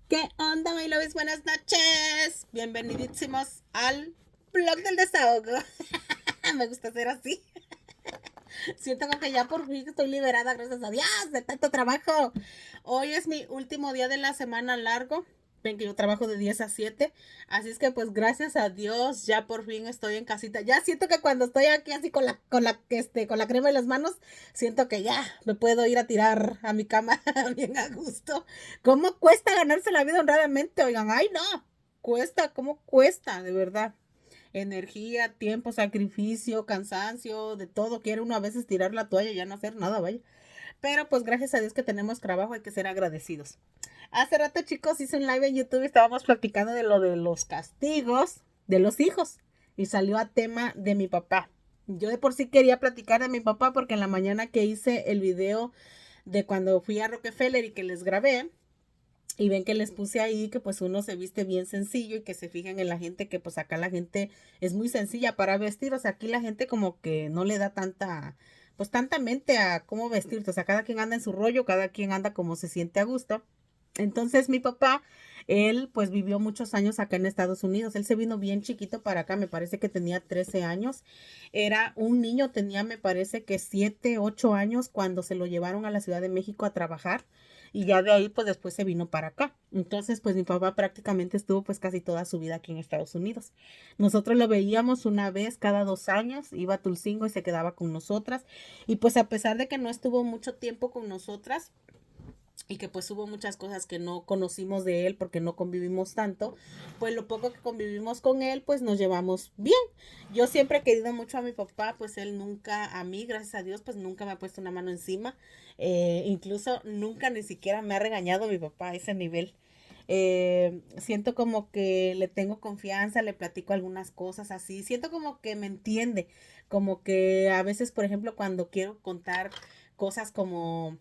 ¿Qué onda, my loves? Buenas noches. Bienvenidísimos al blog del desahogo. Me gusta ser así. Siento como que ya por fin estoy liberada, gracias a Dios, de tanto trabajo. Hoy es mi último día de la semana largo. Ven que yo trabajo de 10 a 7. Así es que pues gracias a Dios ya por fin estoy en casita. Ya siento que cuando estoy aquí así con la crema en las manos, siento que ya me puedo ir a tirar a mi cama bien a gusto. ¿Cómo cuesta ganarse la vida honradamente? Oigan, ay no. Cuesta, ¿cómo cuesta? De verdad, energía, tiempo, sacrificio, cansancio, de todo. Quiere uno a veces tirar la toalla y ya no hacer nada, vaya. Pero pues gracias a Dios que tenemos trabajo, hay que ser agradecidos. Hace rato, chicos, hice un live en YouTube y estábamos platicando de lo de los castigos de los hijos. Y salió a tema de mi papá. Yo de por sí quería platicar de mi papá porque en la mañana que hice el video de cuando fui a Rockefeller y que les grabé, y ven que les puse ahí que pues uno se viste bien sencillo y que se fijan en la gente, que pues acá la gente es muy sencilla para vestir. O sea, aquí la gente como que no le da tanta mente a cómo vestirte. O sea, cada quien anda en su rollo, cada quien anda como se siente a gusto. Entonces mi papá, él pues vivió muchos años acá en Estados Unidos. Él se vino bien chiquito para acá, me parece que tenía 13 años. Era un niño, tenía me parece que 7 8 años cuando se lo llevaron a la Ciudad de México a trabajar. Y ya de ahí pues después se vino para acá. Entonces pues mi papá prácticamente estuvo pues casi toda su vida aquí en Estados Unidos. Nosotros lo veíamos una vez cada 2 años, iba a Tulcingo y se quedaba con nosotras. Y pues a pesar de que no estuvo mucho tiempo con nosotras, y que pues hubo muchas cosas que no conocimos de él porque no convivimos tanto, pues lo poco que convivimos con él, pues nos llevamos bien. Yo siempre he querido mucho a mi papá, pues él nunca, a mí, gracias a Dios, pues nunca me ha puesto una mano encima. Incluso nunca ni siquiera me ha regañado mi papá a ese nivel. Siento como que le tengo confianza, le platico algunas cosas así, siento como que me entiende, como que a veces, por ejemplo, cuando quiero contar cosas como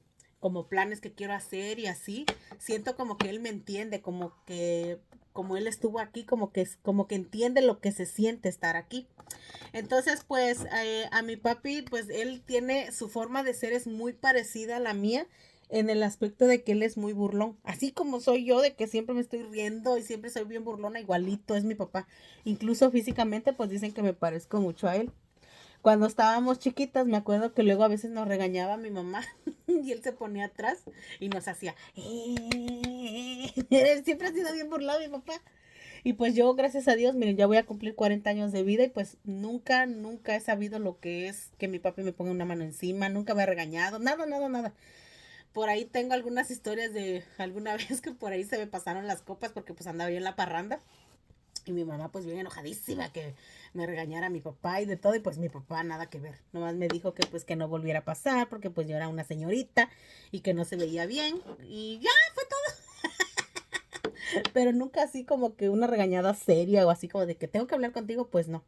planes que quiero hacer y así, siento como que él me entiende, como que como él estuvo aquí, como que entiende lo que se siente estar aquí. Entonces, pues a mi papi, pues él tiene su forma de ser es muy parecida a la mía en el aspecto de que él es muy burlón, así como soy yo, de que siempre me estoy riendo y siempre soy bien burlona, igualito es mi papá. Incluso físicamente, pues dicen que me parezco mucho a él. Cuando estábamos chiquitas, me acuerdo que luego a veces nos regañaba mi mamá y él se ponía atrás y nos hacía. Él siempre ha sido bien burlado mi papá. Y pues yo, gracias a Dios, miren, ya voy a cumplir 40 años de vida y pues nunca, nunca he sabido lo que es que mi papi me ponga una mano encima, nunca me ha regañado, nada, nada, nada. Por ahí tengo algunas historias de alguna vez que por ahí se me pasaron las copas porque pues andaba yo en la parranda. Y mi mamá pues bien enojadísima que me regañara a mi papá y de todo. Y pues mi papá nada que ver. Nomás me dijo que pues que no volviera a pasar porque pues yo era una señorita y que no se veía bien. Y ya fue todo. Pero nunca así como que una regañada seria o así como de que tengo que hablar contigo, pues no.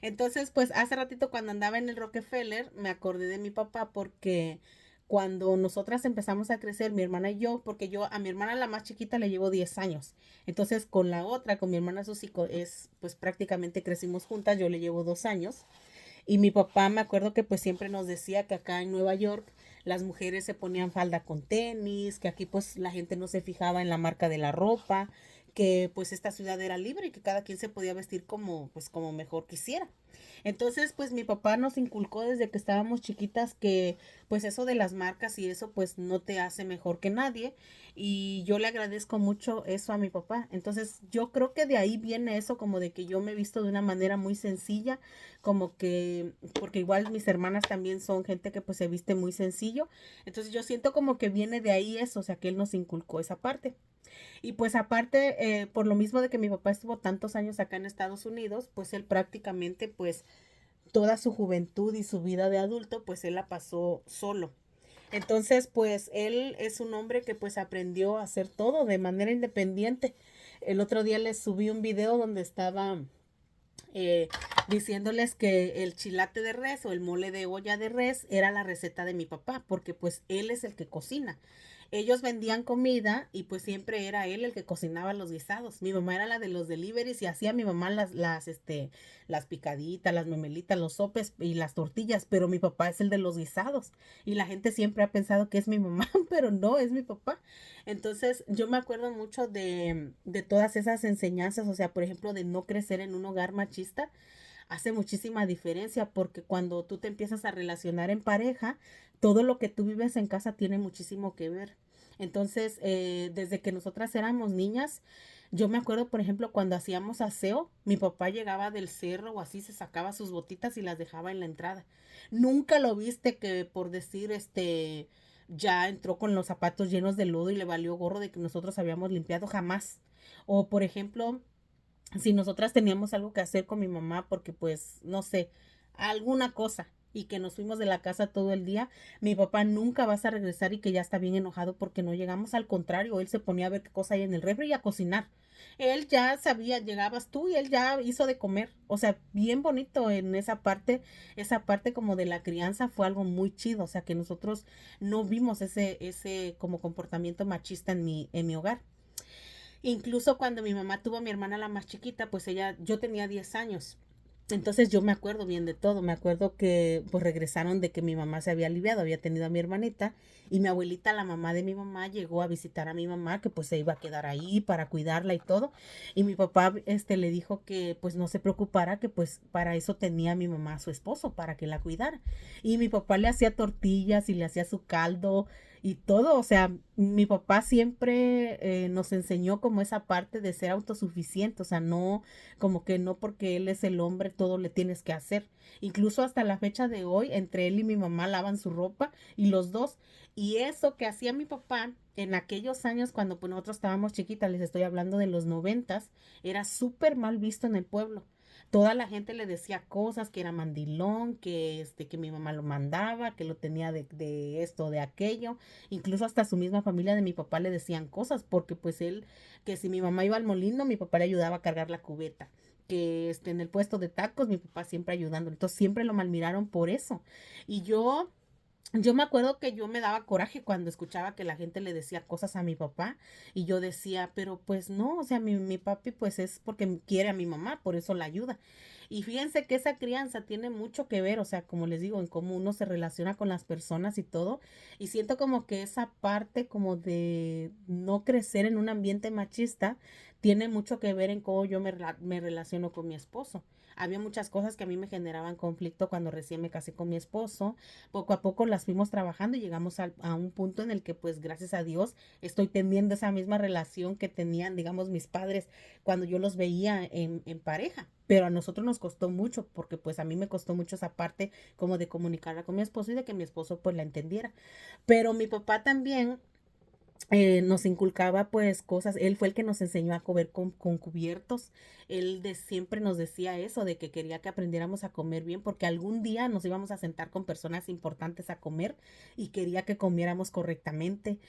Entonces, pues hace ratito cuando andaba en el Rockefeller, me acordé de mi papá porque cuando nosotras empezamos a crecer, mi hermana y yo, porque yo a mi hermana la más chiquita le llevo 10 años. Entonces, con la otra, con mi hermana Susico, pues prácticamente crecimos juntas, yo le llevo 2 años. Y mi papá me acuerdo que pues siempre nos decía que acá en Nueva York las mujeres se ponían falda con tenis, que aquí pues la gente no se fijaba en la marca de la ropa, que pues esta ciudad era libre y que cada quien se podía vestir como pues como mejor quisiera. Entonces, pues mi papá nos inculcó desde que estábamos chiquitas que pues eso de las marcas y eso pues no te hace mejor que nadie, y yo le agradezco mucho eso a mi papá. Entonces, yo creo que de ahí viene eso como de que yo me he visto de una manera muy sencilla, como que porque igual mis hermanas también son gente que pues se viste muy sencillo. Entonces, yo siento como que viene de ahí eso, o sea, que él nos inculcó esa parte. Y pues aparte, por lo mismo de que mi papá estuvo tantos años acá en Estados Unidos, pues él prácticamente pues toda su juventud y su vida de adulto, pues él la pasó solo. Entonces, pues él es un hombre que pues aprendió a hacer todo de manera independiente. El otro día les subí un video donde estaba eh, diciéndoles que el chilate de res o el mole de olla de res era la receta de mi papá, porque pues él es el que cocina. ellos vendían comida y pues siempre era él el que cocinaba los guisados. Mi mamá era la de los deliveries y hacía mi mamá las picaditas, las memelitas, los sopes y las tortillas, pero mi papá es el de los guisados. Y la gente siempre ha pensado que es mi mamá, pero no, es mi papá. Entonces yo me acuerdo mucho de todas esas enseñanzas, o sea, por ejemplo, de no crecer en un hogar machista hace muchísima diferencia porque cuando tú te empiezas a relacionar en pareja, todo lo que tú vives en casa tiene muchísimo que ver. Entonces, desde que nosotras éramos niñas, yo me acuerdo, por ejemplo, cuando hacíamos aseo, mi papá llegaba del cerro o así, se sacaba sus botitas y las dejaba en la entrada. Nunca lo viste que por decir, ya entró con los zapatos llenos de lodo y le valió gorro de que nosotros habíamos limpiado jamás. O, por ejemplo, si nosotras teníamos algo que hacer con mi mamá porque pues no sé, alguna cosa y que nos fuimos de la casa todo el día, mi papá nunca vas a regresar y que ya está bien enojado porque no llegamos, al contrario, él se ponía a ver qué cosa hay en el refri y a cocinar. Él ya sabía, llegabas tú y él ya hizo de comer. O sea, bien bonito en esa parte como de la crianza fue algo muy chido. O sea, que nosotros no vimos ese como comportamiento machista en mi hogar. Incluso cuando mi mamá tuvo a mi hermana la más chiquita, pues yo tenía 10 años. Entonces yo me acuerdo bien de todo, me acuerdo que pues regresaron de que mi mamá se había aliviado, había tenido a mi hermanita y mi abuelita, la mamá de mi mamá, llegó a visitar a mi mamá que pues se iba a quedar ahí para cuidarla y todo. Y mi papá le dijo que pues no se preocupara, que pues para eso tenía a mi mamá a su esposo, para que la cuidara. Y mi papá le hacía tortillas y le hacía su caldo y todo, o sea, mi papá siempre nos enseñó como esa parte de ser autosuficiente, o sea, no, como que no porque él es el hombre todo le tienes que hacer. Incluso hasta la fecha de hoy, entre él y mi mamá lavan su ropa y los dos. Y eso que hacía mi papá en aquellos años cuando pues, nosotros estábamos chiquitas, les estoy hablando de los 90, era súper mal visto en el pueblo. Toda la gente le decía cosas, que era mandilón, que mi mamá lo mandaba, que lo tenía de esto, de aquello. Incluso hasta su misma familia de mi papá le decían cosas, porque pues él, que si mi mamá iba al molino, mi papá le ayudaba a cargar la cubeta. Que en el puesto de tacos, mi papá siempre ayudando. Entonces siempre lo malmiraron por eso. Y yo me acuerdo que yo me daba coraje cuando escuchaba que la gente le decía cosas a mi papá y yo decía, pero pues no, o sea, mi papi pues es porque quiere a mi mamá, por eso la ayuda. Y fíjense que esa crianza tiene mucho que ver, o sea, como les digo, en cómo uno se relaciona con las personas y todo. Y siento como que esa parte como de no crecer en un ambiente machista tiene mucho que ver en cómo yo me relaciono con mi esposo. Había muchas cosas que a mí me generaban conflicto cuando recién me casé con mi esposo. Poco a poco las fuimos trabajando y llegamos a un punto en el que pues gracias a Dios estoy teniendo esa misma relación que tenían, digamos, mis padres cuando yo los veía en pareja. Pero a nosotros nos costó mucho porque pues a mí me costó mucho esa parte como de comunicarla con mi esposo y de que mi esposo pues la entendiera. Pero mi papá también nos inculcaba pues cosas, él fue el que nos enseñó a comer con cubiertos, él siempre nos decía eso, de que quería que aprendiéramos a comer bien, porque algún día nos íbamos a sentar con personas importantes a comer y quería que comiéramos correctamente.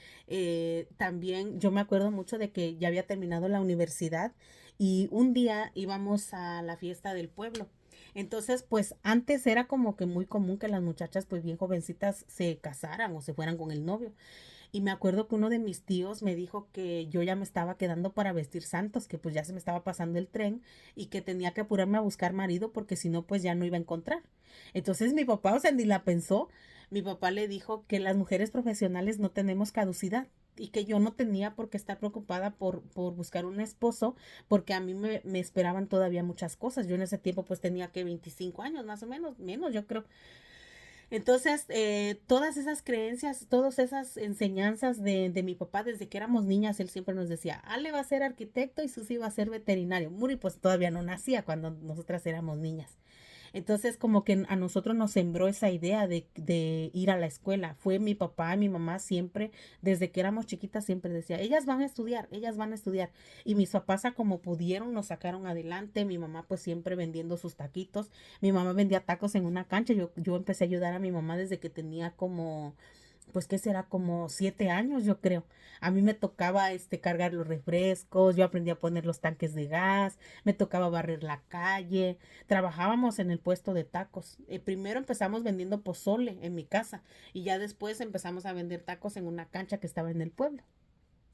También yo me acuerdo mucho de que ya había terminado la universidad y un día íbamos a la fiesta del pueblo. Entonces, pues antes era como que muy común que las muchachas, pues bien jovencitas, se casaran o se fueran con el novio. Y me acuerdo que uno de mis tíos me dijo que yo ya me estaba quedando para vestir santos, que pues ya se me estaba pasando el tren y que tenía que apurarme a buscar marido porque si no, pues ya no iba a encontrar. Entonces mi papá, o sea, ni la pensó. Mi papá le dijo que las mujeres profesionales no tenemos caducidad y que yo no tenía por qué estar preocupada por buscar un esposo porque a mí me esperaban todavía muchas cosas. Yo en ese tiempo pues tenía que 25 años más o menos, menos yo creo. Entonces, todas esas creencias, todas esas enseñanzas de mi papá desde que éramos niñas, él siempre nos decía, Ale va a ser arquitecto y Susi va a ser veterinario. Muri pues todavía no nacía cuando nosotras éramos niñas. Entonces, como que a nosotros nos sembró esa idea de ir a la escuela. Fue mi papá y mi mamá siempre, desde que éramos chiquitas, siempre decía, ellas van a estudiar, ellas van a estudiar. Y mis papás, a como pudieron, nos sacaron adelante. Mi mamá, pues siempre vendiendo sus taquitos. Mi mamá vendía tacos en una cancha. Yo empecé a ayudar a mi mamá desde que tenía como pues que será como 7 años, yo creo. A mí me tocaba cargar los refrescos, yo aprendí a poner los tanques de gas, me tocaba barrer la calle, trabajábamos en el puesto de tacos. Primero empezamos vendiendo pozole en mi casa y ya después empezamos a vender tacos en una cancha que estaba en el pueblo.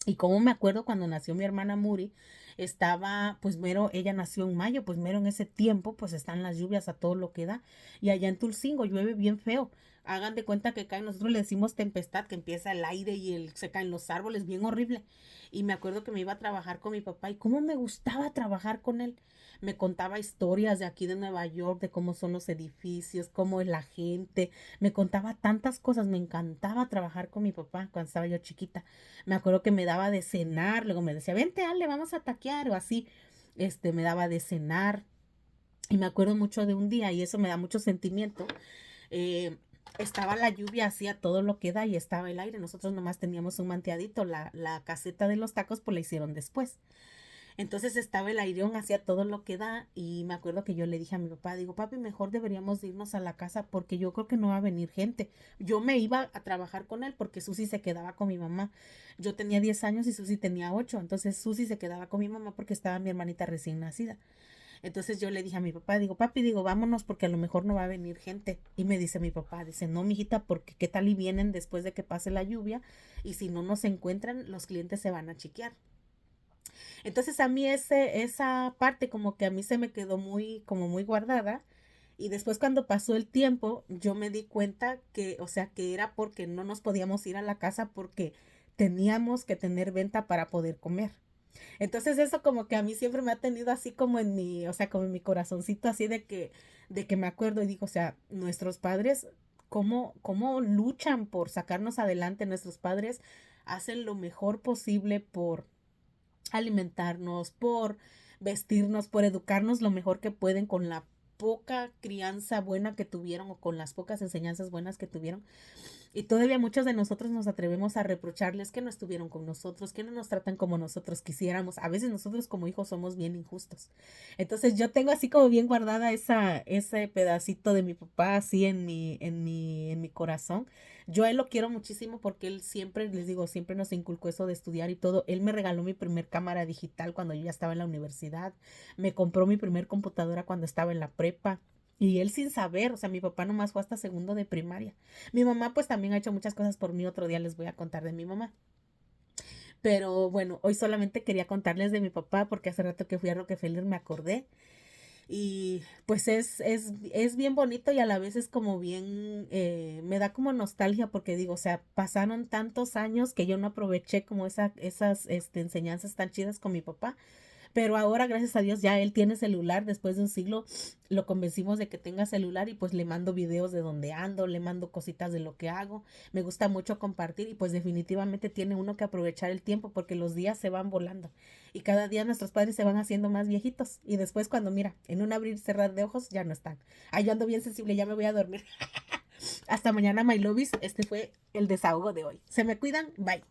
Y como me acuerdo cuando nació mi hermana Muri, estaba, pues mero, ella nació en mayo, pues mero en ese tiempo, pues están las lluvias a todo lo que da. Y allá en Tulcingo llueve bien feo. Hagan de cuenta que caen, nosotros le decimos tempestad, que empieza el aire y se caen los árboles, bien horrible. Y me acuerdo que me iba a trabajar con mi papá y cómo me gustaba trabajar con él. Me contaba historias de aquí de Nueva York, de cómo son los edificios, cómo es la gente. Me contaba tantas cosas, me encantaba trabajar con mi papá cuando estaba yo chiquita. Me acuerdo que me daba de cenar, luego me decía, vente, Ale, vamos a taquear, o así, me daba de cenar. Y me acuerdo mucho de un día, y eso me da mucho sentimiento. eh, Estaba la lluvia, hacía todo lo que da y estaba el aire. Nosotros nomás teníamos un manteadito, la caseta de los tacos, pues la hicieron después. Entonces estaba el aireón, hacía todo lo que da y me acuerdo que yo le dije a mi papá, digo, papi, mejor deberíamos de irnos a la casa porque yo creo que no va a venir gente. Yo me iba a trabajar con él porque Susi se quedaba con mi mamá. Yo tenía 10 años y Susi tenía 8, entonces Susi se quedaba con mi mamá porque estaba mi hermanita recién nacida. Entonces yo le dije a mi papá, digo, papi, digo, vámonos porque a lo mejor no va a venir gente. Y me dice mi papá, dice, no, mijita, porque qué tal y vienen después de que pase la lluvia y si no nos encuentran, los clientes se van a chiquear. Entonces a mí esa parte como que a mí se me quedó muy, como muy guardada. Y después cuando pasó el tiempo, yo me di cuenta que, o sea, que era porque no nos podíamos ir a la casa porque teníamos que tener venta para poder comer. Entonces eso como que a mí siempre me ha tenido así como en mi, o sea, como en mi corazoncito así de que me acuerdo y digo, o sea, nuestros padres, cómo luchan por sacarnos adelante, nuestros padres hacen lo mejor posible por alimentarnos, por vestirnos, por educarnos lo mejor que pueden con la poca crianza buena que tuvieron o con las pocas enseñanzas buenas que tuvieron. Y todavía muchos de nosotros nos atrevemos a reprocharles que no estuvieron con nosotros, que no nos tratan como nosotros quisiéramos. A veces nosotros como hijos somos bien injustos. Entonces yo tengo así como bien guardada ese pedacito de mi papá así en mi corazón. Yo a él lo quiero muchísimo porque él siempre, les digo, siempre nos inculcó eso de estudiar y todo. Él me regaló mi primer cámara digital cuando yo ya estaba en la universidad. Me compró mi primer computadora cuando estaba en la prepa. Y él sin saber, o sea, mi papá nomás fue hasta segundo de primaria. Mi mamá pues también ha hecho muchas cosas por mí, otro día les voy a contar de mi mamá. Pero bueno, hoy solamente quería contarles de mi papá porque hace rato que fui a Rockefeller me acordé. Y pues es bien bonito y a la vez es como bien, me da como nostalgia porque digo, o sea, pasaron tantos años que yo no aproveché como esas enseñanzas tan chidas con mi papá. Pero ahora, gracias a Dios, ya él tiene celular. Después de un siglo lo convencimos de que tenga celular y pues le mando videos de donde ando, le mando cositas de lo que hago. Me gusta mucho compartir y pues definitivamente tiene uno que aprovechar el tiempo porque los días se van volando y cada día nuestros padres se van haciendo más viejitos y después cuando mira, en un abrir y cerrar de ojos ya no están. Ay, yo ando bien sensible, ya me voy a dormir. Hasta mañana, my lovies. Este fue el desahogo de hoy. Se me cuidan. Bye.